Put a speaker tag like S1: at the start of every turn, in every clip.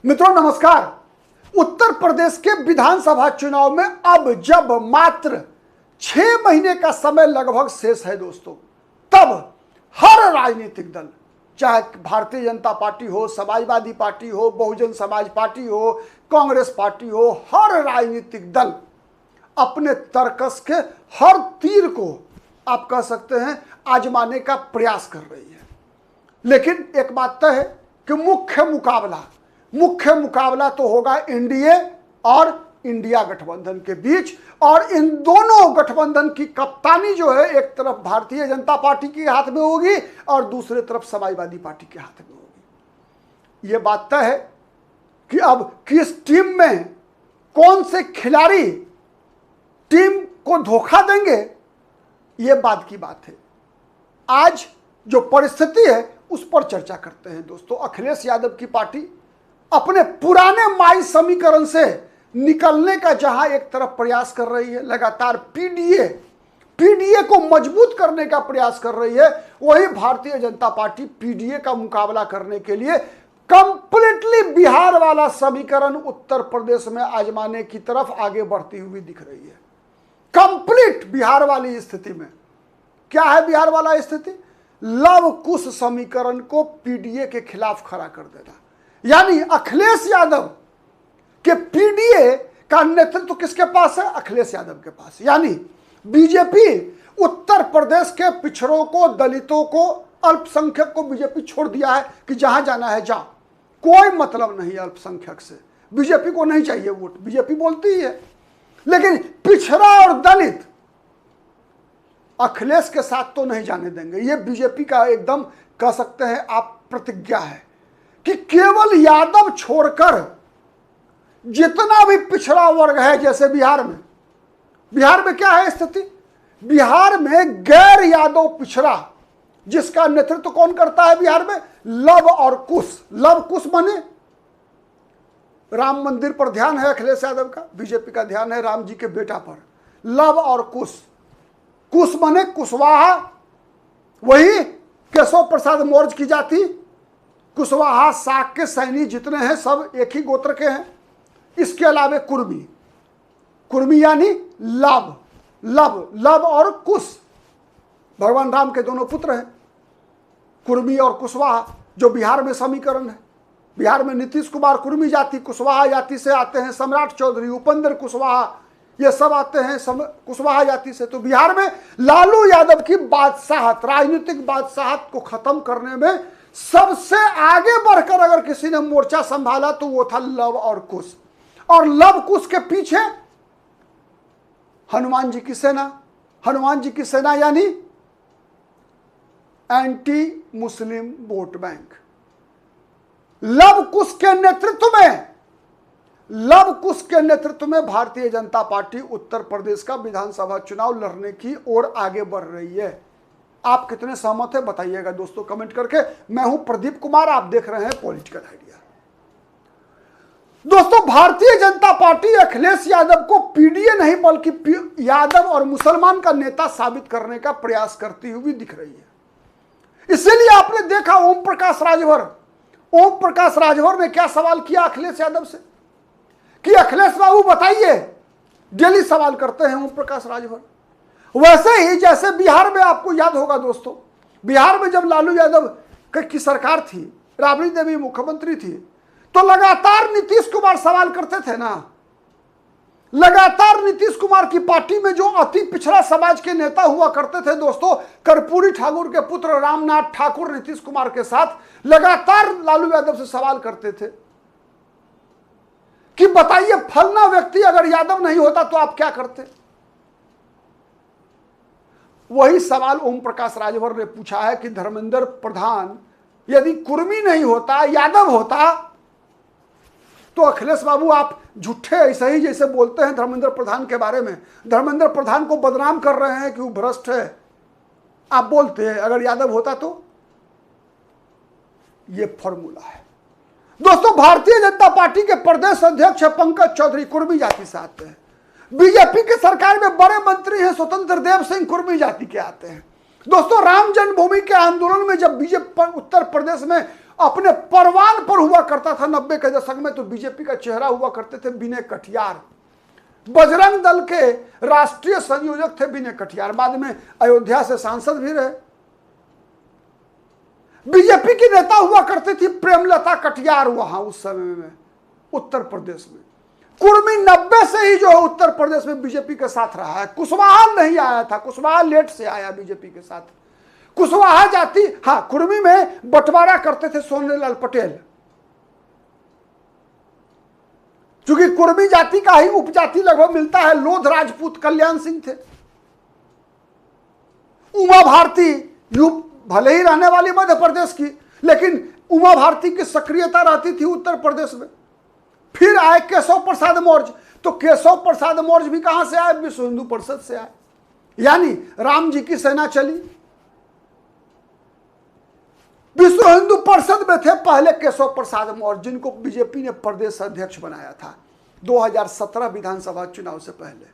S1: मित्रों नमस्कार। उत्तर प्रदेश के विधानसभा चुनाव में अब जब मात्र 6 महीने का समय लगभग शेष है दोस्तों, तब हर राजनीतिक दल, चाहे भारतीय जनता पार्टी हो, समाजवादी पार्टी हो, बहुजन समाज पार्टी हो, कांग्रेस पार्टी हो, हर राजनीतिक दल अपने तर्कस के हर तीर को आप कह सकते हैं आजमाने का प्रयास कर रही है। लेकिन एक बात तय है कि मुख्य मुकाबला तो होगा एनडीए और इंडिया गठबंधन के बीच, और इन दोनों गठबंधन की कप्तानी जो है एक तरफ भारतीय जनता पार्टी के हाथ में होगी और दूसरी तरफ समाजवादी पार्टी के हाथ में होगी। यह बात तय है कि अब किस टीम में कौन से खिलाड़ी टीम को धोखा देंगे, यह बात की बात है। आज जो परिस्थिति है उस पर चर्चा करते हैं दोस्तों। अखिलेश यादव की पार्टी अपने पुराने माई समीकरण से निकलने का जहां एक तरफ प्रयास कर रही है, लगातार पीडीए को मजबूत करने का प्रयास कर रही है, वही भारतीय जनता पार्टी पीडीए का मुकाबला करने के लिए कंप्लीटली बिहार वाला समीकरण उत्तर प्रदेश में आजमाने की तरफ आगे बढ़ती हुई दिख रही है। कंप्लीट बिहार वाली स्थिति में क्या है? बिहार वाला स्थिति लव कुश समीकरण को पीडीए के खिलाफ खड़ा कर देना, यानी अखिलेश यादव के पीडीए का नेतृत्व किसके पास है? अखिलेश यादव के पास। यानी बीजेपी उत्तर प्रदेश के पिछड़ों को, दलितों को, अल्पसंख्यक को बीजेपी छोड़ दिया है कि जहां जाना है जा, कोई मतलब नहीं अल्पसंख्यक से, बीजेपी को नहीं चाहिए वोट, बीजेपी बोलती ही है। लेकिन पिछड़ा और दलित अखिलेश के साथ तो नहीं जाने देंगे। यह बीजेपी का एकदम कह सकते हैं आप प्रतिज्ञा है कि केवल यादव छोड़कर जितना भी पिछड़ा वर्ग है, जैसे बिहार में क्या है स्थिति? बिहार में गैर यादव पिछड़ा जिसका नेतृत्व कौन करता है बिहार में? लव और कुश। लव कुश माने राम मंदिर पर ध्यान है अखिलेश यादव का, बीजेपी का ध्यान है राम जी के बेटा पर। लव और कुश, कुश माने कुशवाहा, वही केशव प्रसाद मौर्य की जाति, कुशवाहा साक के सैनी जितने हैं सब एक ही गोत्र के हैं। इसके अलावा कुर्मी यानी लव और कुश, भगवान राम के दोनों पुत्र हैं, कुर्मी और कुशवाहा, जो बिहार में समीकरण है। बिहार में नीतीश कुमार कुर्मी जाति, कुशवाहा जाति से आते हैं, सम्राट चौधरी, उपेंद्र कुशवाहा, ये सब आते हैं कुशवाहा जाति से। तो बिहार में लालू यादव की बादशाहत, राजनीतिक बादशाहत को खत्म करने में सबसे आगे बढ़कर अगर किसी ने मोर्चा संभाला तो वो था लव और कुश। और लव कुश के पीछे हनुमान जी की सेना यानी anti Muslim vote bank. Luv Kush के नेतृत्व में भारतीय जनता पार्टी उत्तर प्रदेश का विधानसभा चुनाव लड़ने की ओर आगे बढ़ रही है। आप कितने सहमत हैं बताइएगा दोस्तों कमेंट करके। मैं हूं प्रदीप कुमार, आप देख रहे हैं पॉलिटिकल आइडिया। दोस्तों भारतीय जनता पार्टी अखिलेश यादव को पीडीए नहीं बल्कि यादव और मुसलमान का नेता साबित करने का प्रयास करती हुई दिख रही है। इसीलिए आपने देखा ओम प्रकाश राजभर ने क्या सवाल किया अखिलेश यादव से कि अखिलेश बाबू बताइए, डेली सवाल करते हैं ओम प्रकाश राजभर। वैसे ही जैसे बिहार में आपको याद होगा दोस्तों, बिहार में जब लालू यादव की सरकार थी, राबड़ी देवी मुख्यमंत्री थी, तो लगातार नीतीश कुमार सवाल करते थे ना। लगातार नीतीश कुमार की पार्टी में जो अति पिछड़ा समाज के नेता हुआ करते थे दोस्तों, कर्पूरी ठाकुर के पुत्र रामनाथ ठाकुर नीतीश कुमार के साथ लगातार लालू यादव से सवाल करते थे कि बताइए फलना व्यक्ति अगर यादव नहीं होता तो आप क्या करते। वही सवाल ओम प्रकाश राजभर ने पूछा है कि धर्मेंद्र प्रधान यदि कुर्मी नहीं होता, यादव होता, तो अखिलेश बाबू आप झूठे ऐसे ही जैसे बोलते हैं धर्मेंद्र प्रधान के बारे में, धर्मेंद्र प्रधान को बदनाम कर रहे हैं कि वो भ्रष्ट है, आप बोलते हैं अगर यादव होता तो। ये फॉर्मूला है दोस्तों। भारतीय जनता पार्टी के प्रदेश अध्यक्ष पंकज चौधरी कुर्मी जाति से आते हैं। बीजेपी की सरकार में बड़े मंत्री हैं स्वतंत्र देव सिंह, कुर्मी जाति के आते हैं। दोस्तों राम जन्मभूमि के आंदोलन में जब बीजेपी उत्तर प्रदेश में अपने परवान पर हुआ करता था 90 के दशक में, तो बीजेपी का चेहरा हुआ करते थे विनय कटियार। बजरंग दल के राष्ट्रीय संयोजक थे विनय कटियार, बाद में अयोध्या से सांसद भी रहे। बीजेपी की नेता हुआ करती थी प्रेमलता कटियार वहां उस समय में उत्तर प्रदेश में। कुर्मी 90 से ही जो है उत्तर प्रदेश में बीजेपी के साथ रहा है। कुशवाहा नहीं आया था, कुशवाहा लेट से आया बीजेपी के साथ। कुशवाहा जाति, हाँ, कुर्मी में बंटवारा करते थे सोनेलाल पटेल, क्योंकि कुर्मी जाति का ही उपजाति लगभग मिलता है। लोध राजपूत कल्याण सिंह थे। उमा भारती भले ही रहने वाली मध्य प्रदेश की, लेकिन उमा भारती की सक्रियता रहती थी उत्तर प्रदेश में। फिर आए केशव प्रसाद मौर्य, तो केशव प्रसाद मौर्य भी कहां से आए? विश्व हिंदू परिषद से आए, यानी राम जी की सेना चली। विश्व हिंदू परिषद में थे पहले केशव प्रसाद मौर्य, जिनको बीजेपी ने प्रदेश अध्यक्ष बनाया था 2017 विधानसभा चुनाव से पहले,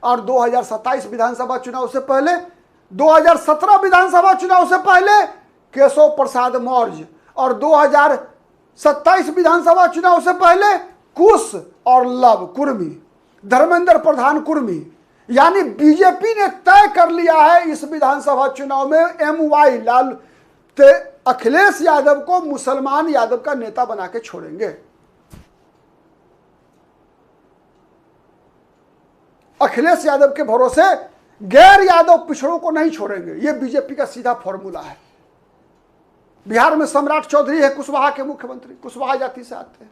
S1: और 2027 विधानसभा चुनाव से पहले, 2017 विधानसभा चुनाव से पहले केशव प्रसाद मौर्य, और 2027 विधानसभा चुनाव से पहले कुश और लव कुर्मी, धर्मेंद्र प्रधान कुर्मी। यानी बीजेपी ने तय कर लिया है इस विधानसभा चुनाव में MY लाल अखिलेश यादव को मुसलमान यादव का नेता बना के छोड़ेंगे। अखिलेश यादव के भरोसे गैर यादव पिछड़ों को नहीं छोड़ेंगे, यह बीजेपी का सीधा फॉर्मूला है। बिहार में सम्राट चौधरी है कुशवाहा के मुख्यमंत्री, कुशवाहा जाति से आते हैं।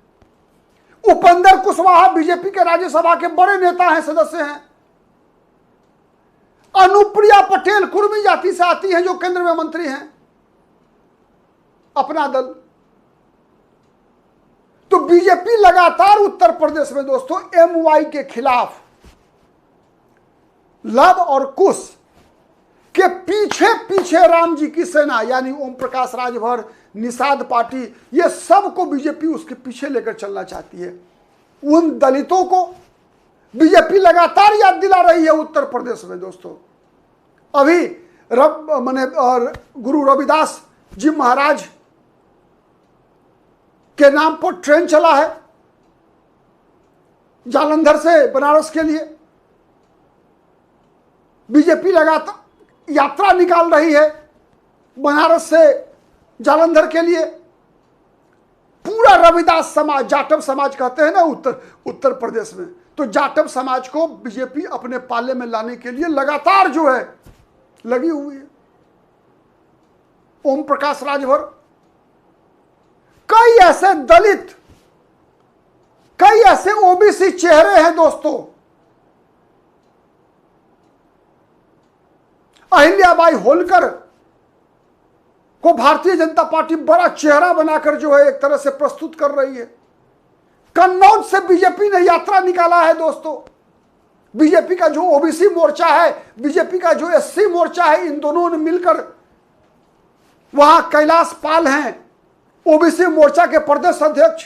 S1: उपेंद्र कुशवाहा बीजेपी के राज्यसभा के बड़े नेता हैं, सदस्य हैं। अनुप्रिया पटेल कुर्मी जाति से आती हैं, जो केंद्र में मंत्री हैं, अपना दल। तो बीजेपी लगातार उत्तर प्रदेश में दोस्तों MY के खिलाफ लव और कुश के पीछे पीछे राम जी की सेना, यानी ओम प्रकाश राजभर, निषाद पार्टी, ये सब को बीजेपी उसके पीछे लेकर चलना चाहती है। उन दलितों को बीजेपी लगातार याद दिला रही है उत्तर प्रदेश में दोस्तों। अभी गुरु रविदास जी महाराज के नाम पर ट्रेन चला है जालंधर से बनारस के लिए। बीजेपी लगातार यात्रा निकाल रही है बनारस से जालंधर के लिए। पूरा रविदास समाज, जाटव समाज कहते हैं ना उत्तर प्रदेश में, तो जाटव समाज को बीजेपी अपने पाले में लाने के लिए लगातार जो है लगी हुई है। ओम प्रकाश राजभर, कई ऐसे दलित, कई ऐसे ओबीसी चेहरे हैं दोस्तों। अहिल्याबाई होलकर को भारतीय जनता पार्टी बड़ा चेहरा बनाकर जो है एक तरह से प्रस्तुत कर रही है। कन्नौज से बीजेपी ने यात्रा निकाला है दोस्तों। बीजेपी का जो ओबीसी मोर्चा है, बीजेपी का जो SC मोर्चा है, इन दोनों ने मिलकर, वहां कैलाश पाल हैं ओबीसी मोर्चा के प्रदेश अध्यक्ष।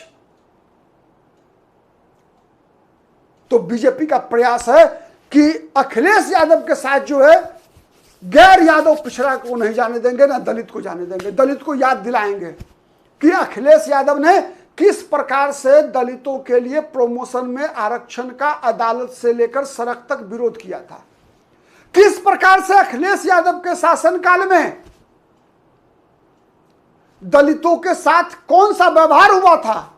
S1: तो बीजेपी का प्रयास है कि अखिलेश यादव के साथ जो है गैर यादव पिछड़ा को नहीं जाने देंगे, ना दलित को जाने देंगे। दलित को याद दिलाएंगे कि अखिलेश यादव ने किस प्रकार से दलितों के लिए प्रमोशन में आरक्षण का अदालत से लेकर सड़क तक विरोध किया था। किस प्रकार से अखिलेश यादव के शासनकाल में दलितों के साथ कौन सा व्यवहार हुआ था,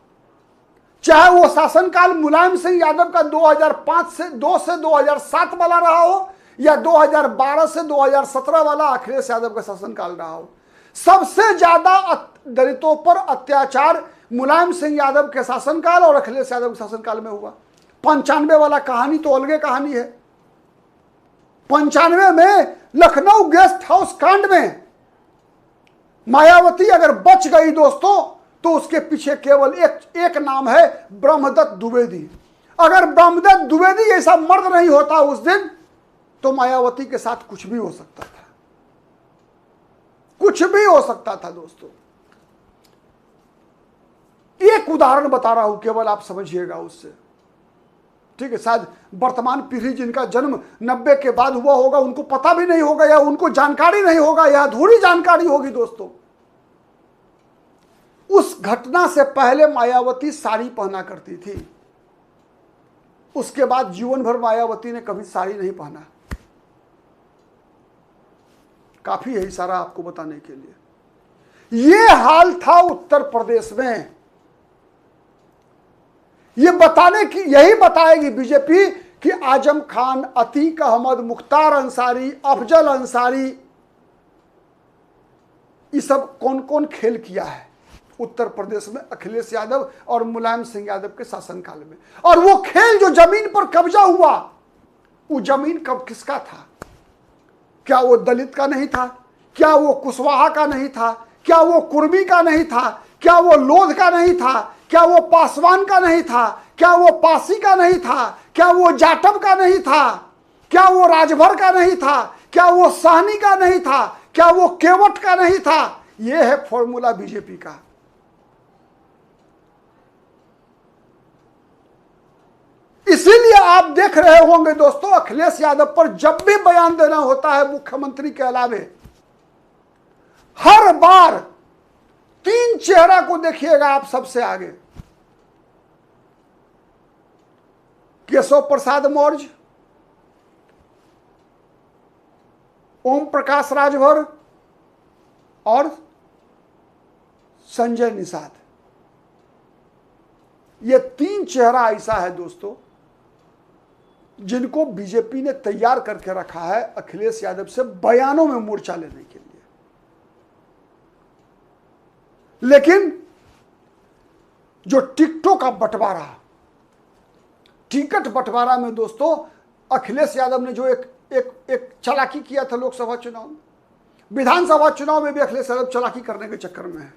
S1: चाहे वो शासनकाल मुलायम सिंह यादव का 2005 से 2007 वाला रहा हो, या 2012 से 2017 वाला अखिलेश यादव का शासनकाल रहा हो। सबसे ज्यादा दलितों पर अत्याचार मुलायम सिंह यादव के शासनकाल और अखिलेश यादव के शासनकाल में हुआ। 95 वाला कहानी तो अलग कहानी है। 95 में लखनऊ गेस्ट हाउस कांड में मायावती अगर बच गई दोस्तों, तो उसके पीछे केवल एक नाम है, ब्रह्मदत्त द्विवेदी। अगर ब्रह्मदत्त द्विवेदी ऐसा मर्द नहीं होता उस दिन, तो मायावती के साथ कुछ भी हो सकता था, कुछ भी हो सकता था दोस्तों। एक उदाहरण बता रहा हूं केवल, आप समझिएगा उससे, ठीक है। शायद वर्तमान पीढ़ी जिनका जन्म 90 के बाद हुआ होगा, उनको पता भी नहीं होगा, या उनको जानकारी नहीं होगा, या अधूरी जानकारी होगी दोस्तों। उस घटना से पहले मायावती साड़ी पहना करती थी, उसके बाद जीवन भर मायावती ने कभी साड़ी नहीं पहना। काफी है इशारा आपको बताने के लिए। यह हाल था उत्तर प्रदेश में। यही बताएगी बीजेपी कि आजम खान, अतीक अहमद, मुख्तार अंसारी, अफजल अंसारी, ये सब कौन कौन खेल किया है उत्तर प्रदेश में अखिलेश यादव और मुलायम सिंह यादव के शासनकाल में। और वो खेल जो जमीन पर कब्जा हुआ, वो जमीन कब किसका था? क्या वो दलित का नहीं था? क्या वो कुशवाहा का नहीं था? क्या वो कुर्मी का नहीं था? क्या वो लोध का नहीं था? क्या वो पासवान का नहीं था? क्या वो पासी का नहीं था? क्या वो जाटव का नहीं था? क्या वो राजभर का नहीं था? क्या वो साहनी का नहीं था? क्या वो केवट का नहीं था? यह है फॉर्मूला बीजेपी का। इसीलिए आप देख रहे होंगे दोस्तों, अखिलेश यादव पर जब भी बयान देना होता है मुख्यमंत्री के अलावे, हर बार तीन चेहरा को देखिएगा आप सबसे आगे। केशव प्रसाद मौर्य, ओम प्रकाश राजभर और संजय निषाद। ये तीन चेहरा ऐसा है दोस्तों जिनको बीजेपी ने तैयार करके रखा है अखिलेश यादव से बयानों में मोर्चा लेने के लिए। लेकिन जो टिकटों का बंटवारा, टिकट बंटवारा में दोस्तों अखिलेश यादव ने जो एक चालाकी किया था लोकसभा चुनाव में, विधानसभा चुनाव में भी अखिलेश यादव चालाकी करने के चक्कर में है।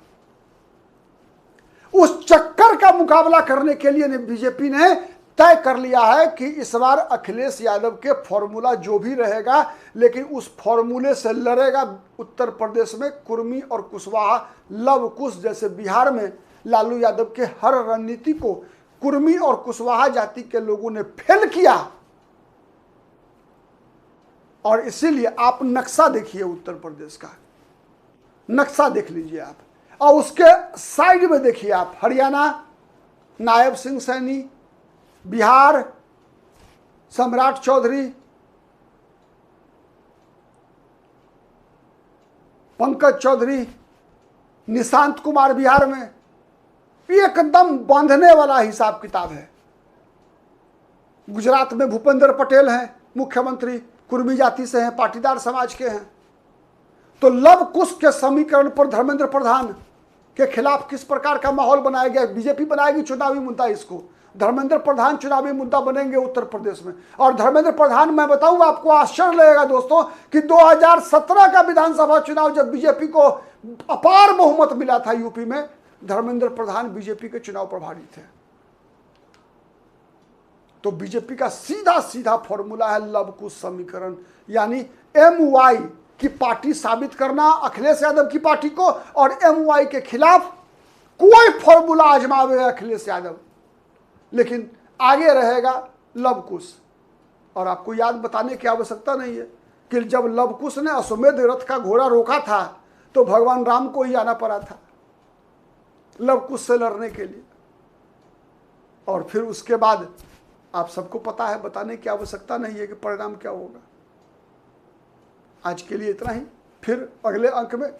S1: उस चक्कर का मुकाबला करने के लिए बीजेपी ने तय कर लिया है कि इस बार अखिलेश यादव के फॉर्मूला जो भी रहेगा, लेकिन उस फॉर्मूले से लड़ेगा उत्तर प्रदेश में कुर्मी और कुशवाहा, लव कुश। जैसे बिहार में लालू यादव के हर रणनीति को कुर्मी और कुशवाहा जाति के लोगों ने फेल किया। और इसीलिए आप नक्शा देखिए उत्तर प्रदेश का, नक्शा देख लीजिए आप, और उसके साइड में देखिए आप हरियाणा नायब सिंह सैनी, बिहार सम्राट चौधरी, पंकज चौधरी, निशांत कुमार बिहार में, एकदम बांधने वाला हिसाब किताब है। गुजरात में भूपेंद्र पटेल हैं मुख्यमंत्री, कुर्मी जाति से हैं, पाटीदार समाज के हैं। तो लव कुश के समीकरण पर धर्मेंद्र प्रधान के खिलाफ किस प्रकार का माहौल बनाया गया? बीजेपी बनाएगी चुनावी मुद्दा इसको। धर्मेंद्र प्रधान चुनावी मुद्दा बनेंगे उत्तर प्रदेश में। और धर्मेंद्र प्रधान, मैं बताऊं आपको आश्चर्य लगेगा दोस्तों कि 2017 का विधानसभा चुनाव जब बीजेपी को अपार बहुमत मिला था यूपी में, धर्मेंद्र प्रधान बीजेपी के चुनाव प्रभारी थे। तो बीजेपी का सीधा सीधा फॉर्मूला है लव कुश समीकरण, यानी MY की पार्टी साबित करना अखिलेश यादव की पार्टी को, और MY के खिलाफ कोई फॉर्मूला आजमावे अखिलेश यादव, लेकिन आगे रहेगा लव कुश। और आपको याद बताने की आवश्यकता नहीं है कि जब लव कुश ने अश्वमेध रथ का घोड़ा रोका था तो भगवान राम को ही आना पड़ा था लव कुश से लड़ने के लिए। और फिर उसके बाद आप सबको पता है, बताने की आवश्यकता नहीं है कि परिणाम क्या होगा। आज के लिए इतना ही, फिर अगले अंक में